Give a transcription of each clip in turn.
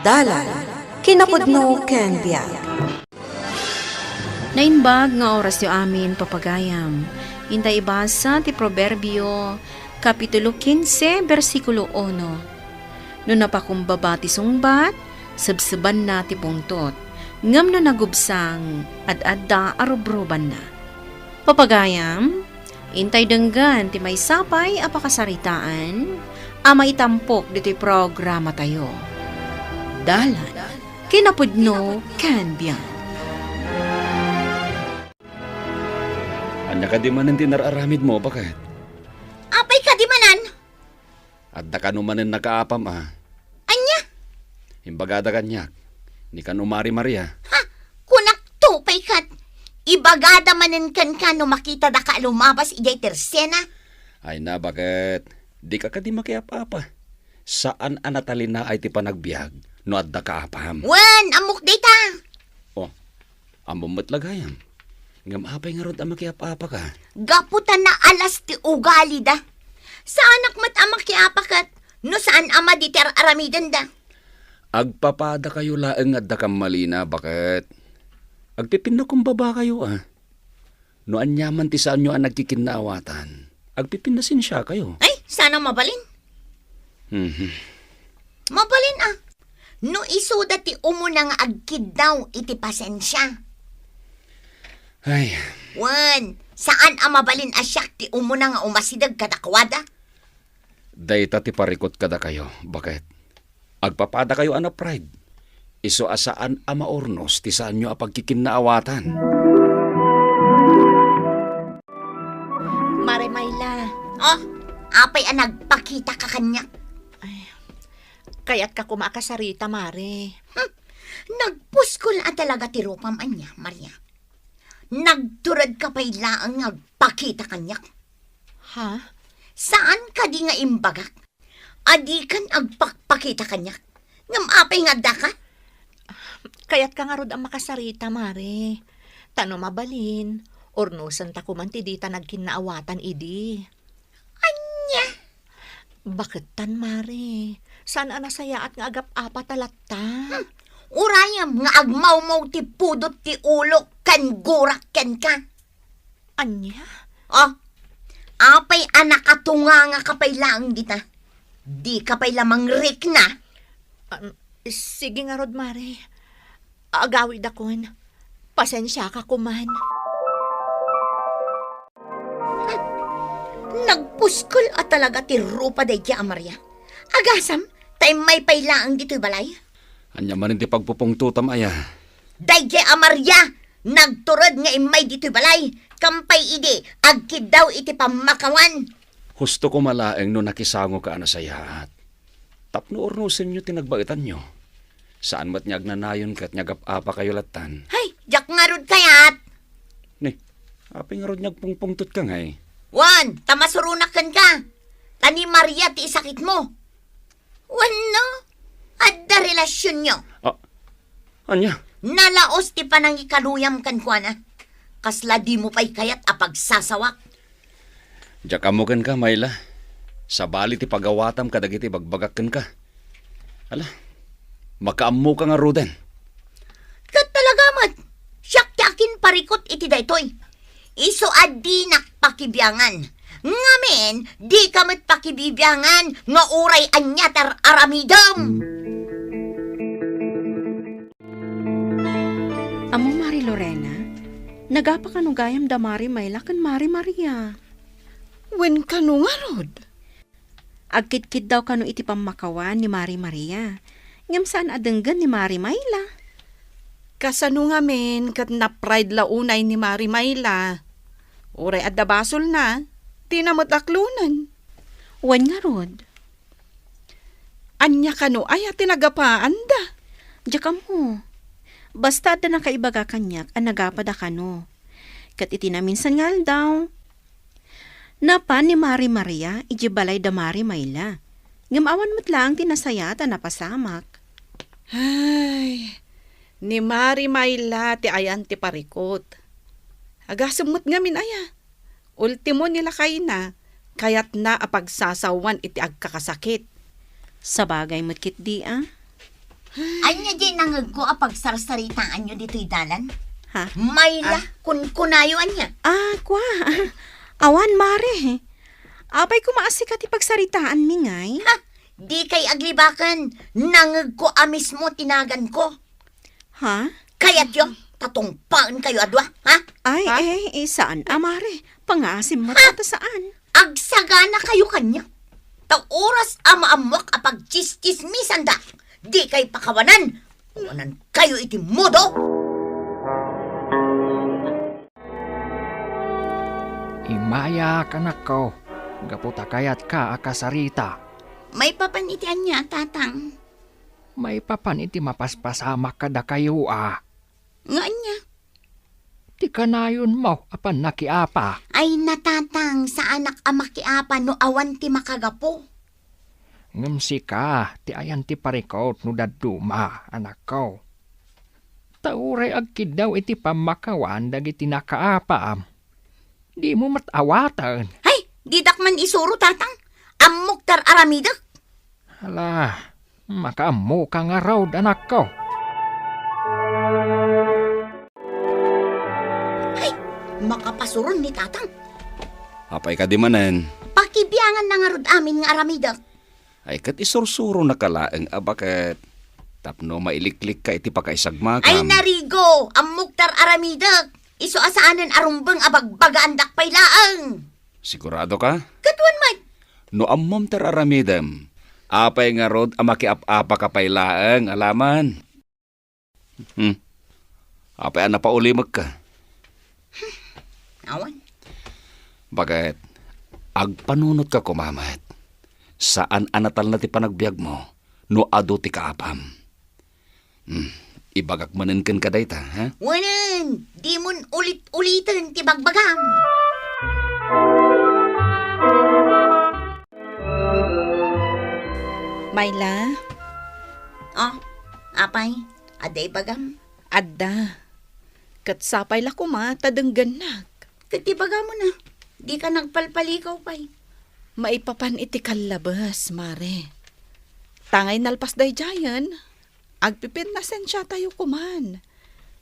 Dalan, kinapudno ken biag. Nainbag nga oras yu amin papagayam. Intay ibasa ti Proverbio, Kapitulo 15, versikulo 1. No napakumbaba ti sungbat, sabsaban na ti pungtot. Ngam no nagubsang, ad-adda arubruban na. Papagayam, intay denggan ti may sapay apakasaritaan, ama itampok dito'y programa tayo. Dalan, kinapudno ken biag. Anya ka di manan tinararamid mo, bakit? Apay ka di manan? At da ka numanan nakaapam Anya? Imbagada kanyak, ni ka numari Maria. Ha? Kunak tupay kat. Ibagada manan kan no makita da ka lumabas ijay tersena. Ay na, bakit? Di ka di makiap-apa. Saan anatalin na ay ti panagbiag, no at da kaapam? Wan, amok data. Oh, amumot lagayam. Ngam apay nga rod ang makiap-apa ka. Gaputan na alas ti ugali da. Saan akmat amak kiapakat? No saan ama di ter aramidan da? Agpapada kayo laeng at da kam malina, bakit? Agpipin na kumbaba kayo No anyaman ti saan nyo ang nagkikinnaawatan. Agpipin na siya kayo. Ay, sana mabalin. Mabalin No isuda ti umuna nga agkid daw iti pasensya. Ay, Wan, saan ang mabalin asyak ti umuna nga umasidag kadakwada? dayta ti parikot kada kayo. Bakit? Agpapada kayo ana pride. Iso asaan ama ornos ti saan nyo apagkikinnaawatan. Mare Mayla, Oh, apay ang nagpakita ka kanya. kaya't ka kumakasarita, Mare. Nagpuskol talaga ti rupam anya, Maria. Nagturad ka pa'y laang nagpakita kanya. Ha? Saan ka di nga imbagak? Adi kan agpakpakita kanya. Ngam apay nga da ka? Kaya't ka nga rod ang makasarita, Mare. Tano mabalin, ornusan ta kumanti di ta nagkinaawatan idi. Anya? Bakit tan, Mare? Saan anasaya at nga agap-apa talatta? Urayam nga agmaw-maw ti pudot ti ulo kan gurak ken ka. Anya? Oh, apay anak katunga nga kapay laang dita. Di kapay lamang rik na. Sige nga rod, Mare. Agawid akon. Pasensya ka kuman. Nagpuskol at talaga ti rupa day kya, Maria. Agasam, tay may pailaang dito'y balay. Anya man ti pagpupungtutam aya. Day kya, Maria, nagturod nga imay dito'y balay. Kampay ide, agkid daw iti pamakawan. Husto ko malaeng no nakisango ka ana sayaat. Tapno ornusin nyo tinagbaitan nyo. Saan mat nyag nanayon kat nyagap-apa kayo latan. Hay, jak nga rod kayat. Ni, aping rod nyag pungpungtot ka ngay. Wan, tamasurunakan ka. Tani Maria ti sakit mo. Wan no, adda relasyon nyo. Anya? Nalaos ti panangikaluyam kan kwa na. Kasla di mo pa'y kayat apagsasawak. Jakamugan ka, Mayla. Sa bali ti pagawatam kadagiti bagbagakken ka. Ala, makaammo ka nga roden. Kat talaga mat, siyak ti akin parikot iti daytoy. Iso adi nakpakibiyangan. Ngamen, di ka mat pakibibiyangan nga uray anya tar aramidam. Amo Mari Lorena, nagapa ka gayam da Mari Mayla kan Mari Maria. Wen ka no nga rod? Agkit-kit daw kano iti pamakawan ni Mari Maria. Ngam saan adenggan ni Mari Mayla? Kasano nga men, kat na pride launay ni Mari Mayla. Uray at dabasol na, tinamot aklunan. Wan nga rod. Anya ka no, ay tinagapaan da. Diyak mo. Basta da nakaibaga kanyak, anagapada kano. Kat iti na minsan ngal daw. Napan ni Mari Maria, ijibalay da Mari Mayla. Ngamawan mo't lang tinasayata na pasamak. Ay, ni Mari Mayla ti ayan ti parikot. Agasumot ngamin aya. Ultimo nila kay na, kayat na apagsasawan iti agkakasakit. Sa bagay mo't kit di Anya di nangag ko apag sarsaritaan nyo dito'y dalan? Ha? Mayla, kun kunayo anya. Kwa. Awan, Mare. Apay ko maasikat ipagsaritaan mi ngay. Ha? Di kay aglibakan. Nangag ko amis mo tinagan ko. Ha? Kaya't yo, tatungpaan kayo adwa, ha? Ay, saan, Mare? Pangasim mo ta saan? Agsagana kayo kanya. Ta oras amaamok apag chis-chismisan da. Di kay pakawanan. Wanan kayo iti modo. Imaya kanak ko. Gaputa kayat ka akasarita. May papan iti anya, tatang. May papan iti mapaspasamak kada kayo Nga anya. Ti kanayon mo apan nakiapa. Ay natatang sa anak amakiapa no awan ti makagapo. Ngamsi ka ti ayan ti parikot no daduma anak ko. Tauray agkid daw iti pamakawan dagiti nakaapa. Di mo matawatan. Hay, didak man isuro, tatang. Amok tar aramidak. Hala, makaamo ka nga raw anak ko. Makapasuron ni tatang. Apay ka di manen. Pakibiyangan na nga rod amin nga aramidak. Ay kat isursuro na kalaeng bakit tapno mailiklik ka iti pakaisagmakam. Ay narigo, amok tar aramidak. Iso asaanan arumbeng abagbagaan dakpay laang. Sigurado ka? Katuan man. No ammom teraramidem. Apay nga rod amakiap-apa ka pailaeng alaman. Apay na paulimag ka. Awan. Bakit? Agpanunot ka kumamat. Saan anatal na ti panagbiag mo? No ado ti kaapam. Ibagak manen ken ka dayta, ha? Wanan, di mon ulit-ulitan ti bagbagam. Mayla, Oh, apay, aday bagam. adda. Kat sapay la kuma, tadenggan nak. Katibaga mo na. Di ka nagpalpalikaw pay. Maipapan iti kalabas, Mare. Tangay nalpas day jayan. Agpipin na sensya tayo kuman.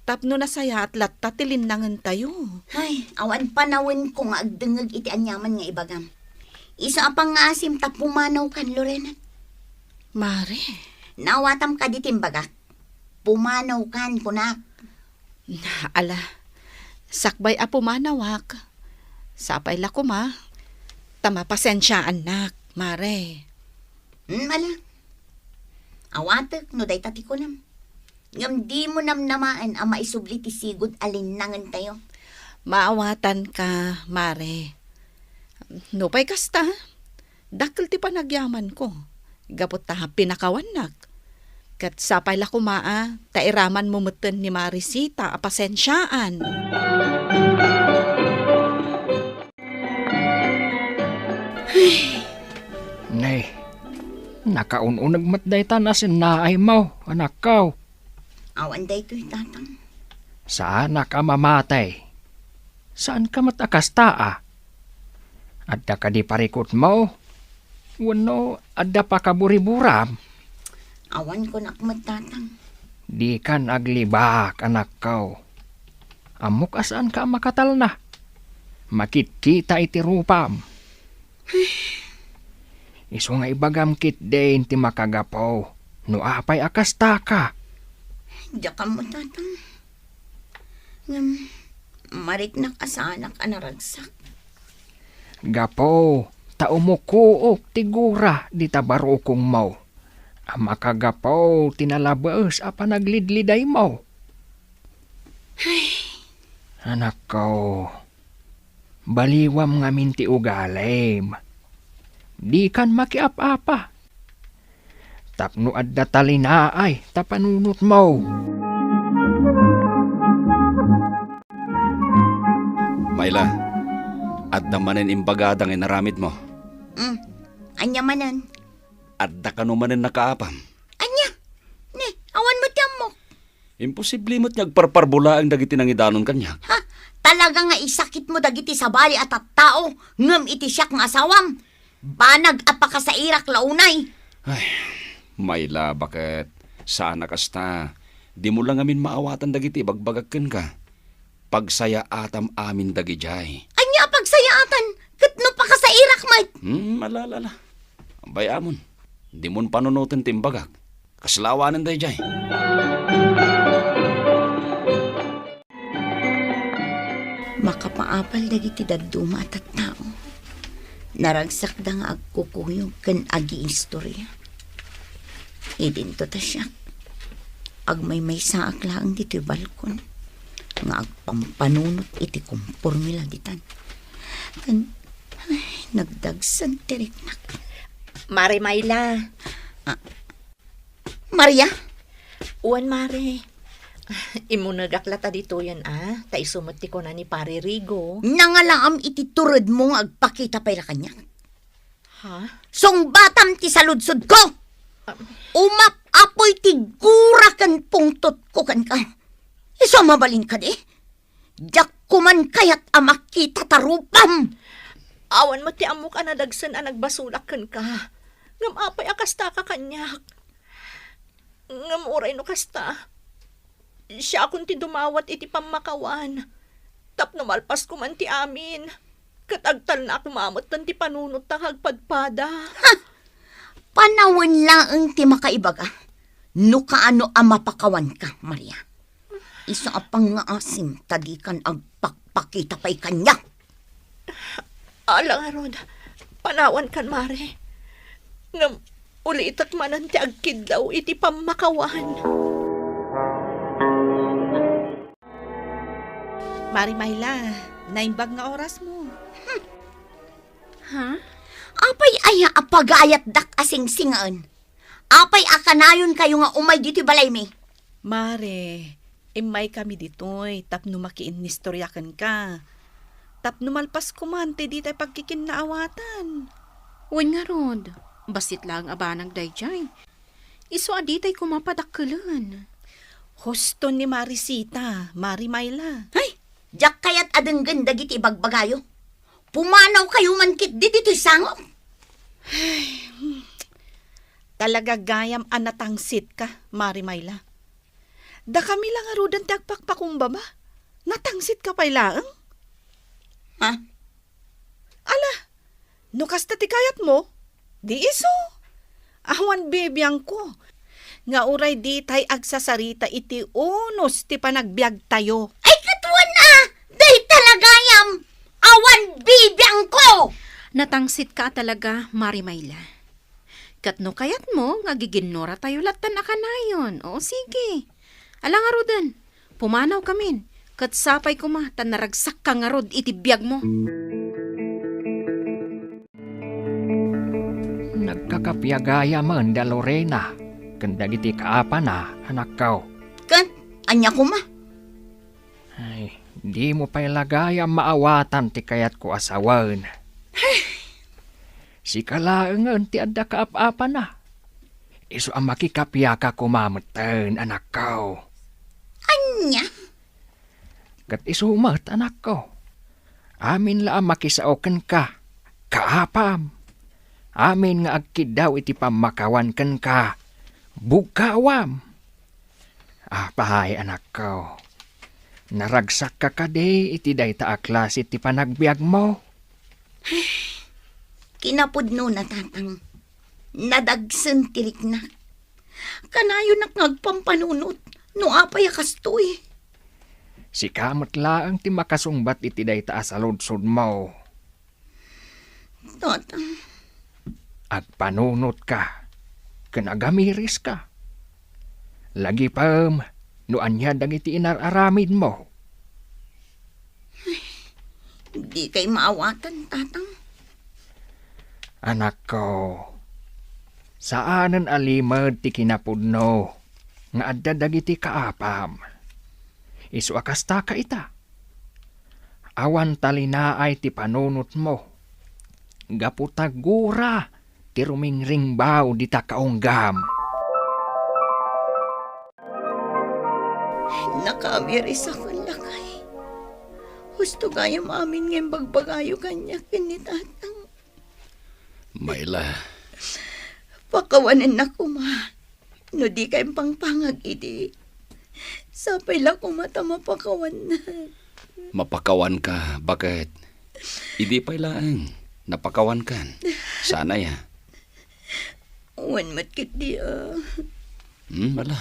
Tapno na saya at latta tilinangan tayo. Ay, awan panawin ko nga agdengag iti anyaman nga ibagam. Isa apang nga asim pumanaw kan, Lorena. Mare, Nawatam ka di timbagak. Pumanaw kan, punak. ala, sakbay apo manawak. Sapay la kuma. Tama pasensya anak, Mare. Ala. Awatek, no day tati ko nam. Ngam di mo namnamaan ang maisubli ti sigod alinangan tayo. Maawatan ka, Mare. Nupay kasta. Dakil ti panagyaman ko. Gapot ta pinakawanak. Kat sapay la kumaa, tairaman mumutin ni Marisita a pasensyaan. Nay, nakaununag matdayta na sinaay mo, anak ko. Awan day to'y tatang. Saan ka mamatay? Saan ka matakastaa? Adda ka di parikot mo? Wano, adda pa ka buriburam? Awan ko nakmat tatang. Di kan aglibak, anak ko. Amok asaan ka makatal na? Makikita iti rupam. Iso nga ibagam kit din ti makagapaw. No apay akasta ka. Diya ka mo tatang. Marit na kasanak anaragsak. Gapo, taumukuok tigura di tabarukong mo. Ang makagapaw tinalabas a panaglidliday mo. Anak ko, baliwam nga minti ugalim. Di kan makiap-apa. Tapno adda talinaay tapanunot mo. Mayla, at damanen imbagadang inaramid mo. Anya manan. At da ka numanen nakaapam. Anya. Ne, awan mo tiyam mo. Imposible mo't nagparparbula ang dagiti nang idanon kanya. Ha? Talaga nga isakit mo dagiti sa bali at tao. Ngam iti siyak nga asawam. Banag apaka sa irak launay. Mayla, bakit? Sana kasta, di mo lang amin maawatan dagiti bagbagagken ka. Pagsaya atam amin dagijay. Anya pagsayaatan, kat no pa ka sa irak, mat. Alalala. Abay amon, di mon panunutin timbagak. Kaslawanan dagijay. Makapaapal dagiti dadduma at tao. Naragsak da nga agkukuyog kan agi istorya. Idinto ta siya. Agmay saak lang dito'y balkon. Nga agpampanunot iti kumpor nila ditan. Kan, nagdagsan tiriknak. Mare Mayla. Maria? Uwan, Mare. Imunagaklata dito yan, Ta isumati ko na ni Pare Rigo. Nangalaam iti turod mo nga agpakita pa'y kanya. Ha? Song batam ti saludsod ko! Umap-apoy ti gura kan pungtot ko kan ka. Iso mabalin ka di? Diyak kuman kayat amak kita tarupam! Awan mo ti amok anadagsan anagbasulak kan ka. Ngam apay akasta ka kanyak. Ngam uray no kasta. Siya akong ti dumawat iti pamakawan. Tapno malpas ko man ti amin. Katagtal na kumamot tan ti panunot ta hagpadpada. Panawan lang ti makaibaga. No kaano ang mapakawan ka, Maria. Isa apang nga asim tadikan agpakpakita pa'y kanya. Alang arod, panawan kan Mare. Ngam ulit at manan ti agkid daw iti pamakawan. Mari Mayla, naimbag nga oras mo. Ha? Apay aya apagayat dak asing singaan. Apay akanayon kayo nga umay dito balay mi. Mare, imay kami ditoy, tapno makiin nistoryakan ka. Tapno malpas kumante di tayo pagkikinnaawatan. Uwan nga rod. Basit lang abanag dayjay. Iso aditay kumapadakkelan. Husto ni Marisita, Mari Mayla. Ay, jak kayat adenggan dagiti bagbagayo. Pumanaw kayo man kit dito'y sangok. Talaga gayam anatangsit ka, Mari Mayla. Da kami lang arudan ti agpakpakumbaba. Natangsit ka pa'y laang. Ha? Ala, no kasta ti kayat mo, di iso. Awan bebiyang ko. Nga uray di tay agsasarita iti unos ti panagbiag tayo. Ay katuan na! Day talagayam! Awan bibiyang ko! Natangsit ka talaga, Mari Mayla. Katno kayat mo, nga giginora tayo latan akanayon. O sige. Alang arudan, pumanaw kamin. Kat sapay ko ma, tan naragsak ka nga rod iti biyag mo. Nagkakapiyagaya man da Lorena. Kandagiti kaapa na, anak ko. Kan, anya ko ma. Ay, di mo pa'y lagaya maawatan ti kayat ko asawan. Si kalaangan ti adda kaap-apa na. Iso ang makikapiya ka kumamatan, anak ko. Anya? Kat isumat, anak ko. Amin la ang makisaokan ka. Kaapam. Amin nga agkid daw iti pamakawan kan ka. Bugkawam. Pahay, anak ko. Naragsak ka kade iti dayta aklas iti panagbiag mo. Kinapudno na tatang. Nadagsan tirik na. Kanayo nak ngagpampanunot. No apay akastoy. Si kamot laang ti makasungbat iti dayta asaludsod mo. Tatang. Agpanunot ka. Kanagamiris ka. Lagi pam, no anya dagiti inararamid mo. Di kay maawatan, tatang. Anak ko, saanan alimad ti kinapudno, nga adda dagiti kaapam. Isu akasta ka ita. Awan talinaay ti panunot mo. Gaputagura ti rumingringbaw di ta kaunggam. Nakamiris ako lakay. Gusto kaya amin ngayon bagbagayo kanya kini tatang. Mayla, Pakawanan na ko, ma. No di kayong pangpangag iti. Sapay la ko mata mapakawan na. Mapakawan ka, bakit? Idi pa'y laeng, napakawan kan. Sana ya. Wan matkit di Wala.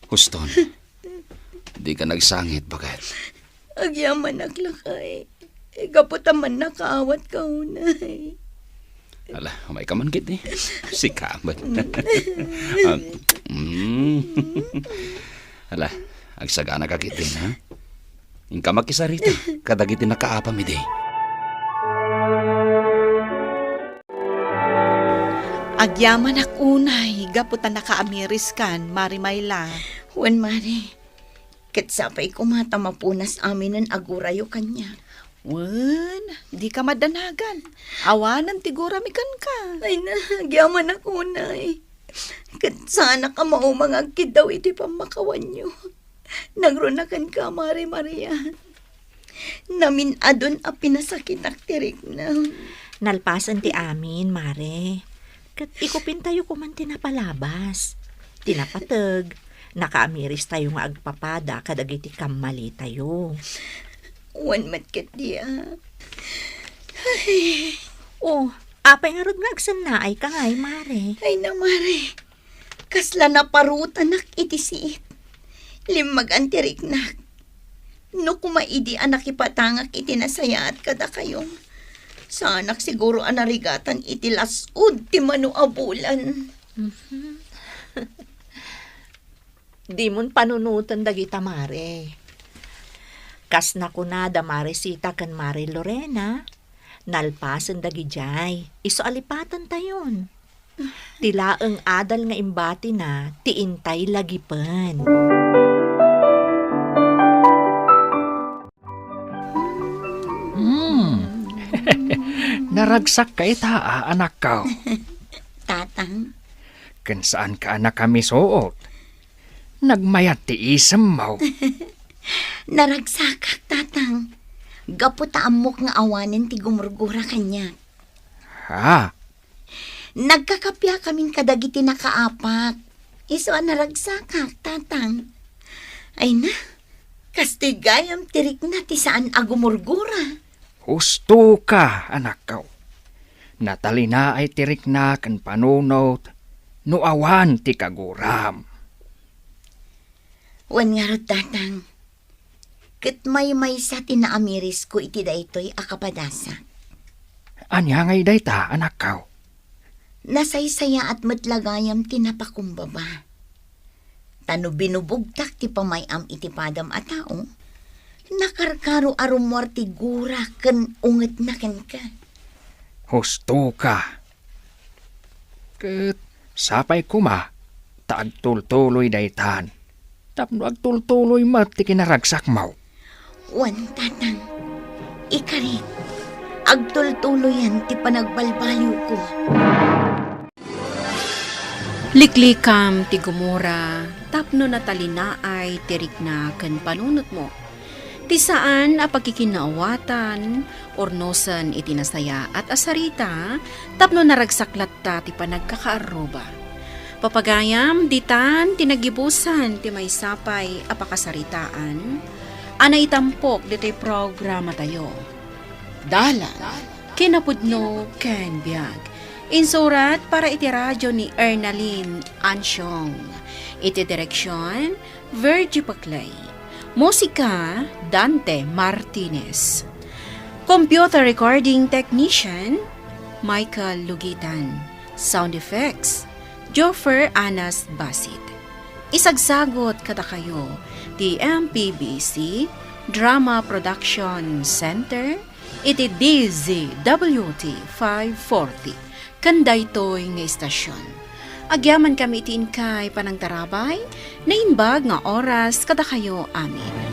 Huston. Di ka nagsangit, bakit? Agyaman naglakay. Kaputaman nakaawat ka unay. Ala, may ka man kit eh. Si Kamat. Ala, agsagana ka kit din, ha? Ingka makisarita, kadagiti nakaapam ide. Agyaman ak unay, gaputan nakaamiris kan, Mari Mayla. Wan mari. Katsapay ko mata mapunas amin ng agurayo kanya. Wen, di ka madanagan. Awanan tigura mikan ka. Ay na, agyaman ako unay. Katsana ka maumang agkid daw iti pamakawan nyo. Nagronakan ka, Mari Maria. Namin adon a pinasakit aktirik na. Nalpasan ti amin, Mare. Kat ikupin tayo kuman tinapalabas. Tinapatag. Nakaamiris tayo nga agpapada kadagiti kamali tayo. Wan matkit diya. Oh, apay nga rod nga agsanaay ka ngay, Mare. Ay na, Mari. Kasla na parutan nak iti siit. Limag antirik nak. No kumaidi anak ipatangak iti nasayaat kada kayong. Sa anak siguro anarigatan iti lasud ti mano abulan. Di mon panunutan dagita, Mare. Kas na kunada, Mare Sita kan Mare Lorena. Nalpasan dagi jay. Iso alipatan tayon. Tilaeng adal nga imbati na, tiintay lagipan. Naragsak ka ita, anak ko. Tatang, Kan saan ka anak kami suot? Nagmayat ti isem mo. naragsakak tatang. Gaputa amok nga awanin ti gumurgura kanya. Ha? Nagkakapya kaming kadagiti nakaapak. Iso naragsakak tatang. Ay na, kastigayam tirik na ti saan agumurgura. Husto ka, anak ko. Natalina ay tirik na kan panunot, no awan ti kaguram. Wan nga ro tatang. Ket may sa tinaamiris ko iti daytoy akapadasa. Anya ngay dayta, anak ko. Nasaysaya at matlagayam tinapakumbaba. Tano binubugtak ti pamayam iti padam a tao. Nakarkaro arumor ti gura ken unget na ken ka. Husto ka. Ket sapay kuma, taagtultuloy daytan. Tapno agtultuloy mat ti kinaragsak mo. Wan tatang, ikarit, agtultuloyan ti panagbalbaliw ko. Liklikam ti gumura, tapno natalina ay tirik na ken panunot mo. Ti saan a pagkikinaawatan, ornosan iti nasaya at asarita, tapno naragsaklat ta ti panagkakaaruba. Papagayam, ditan, tinagibusan, ti may sapay, apakasaritaan, ana itampok, di tay programa tayo. Dalan, kinapudno, ken biag. Insurat para iti radyo ni Ernaline Ansyong. Iti direksyon, Virgie Paclay. Musika, Dante Martinez. Computer recording technician, Michael Lugitan. Sound effects, Joffer Anas Basit. Isagsagot kada kayo, ti MPBC Drama Production Center, iti DZWT 540. Kandaytoy nga istasyon. Agyaman kami itiin kay panangtarabay, na imbag nga oras kada kayo amin.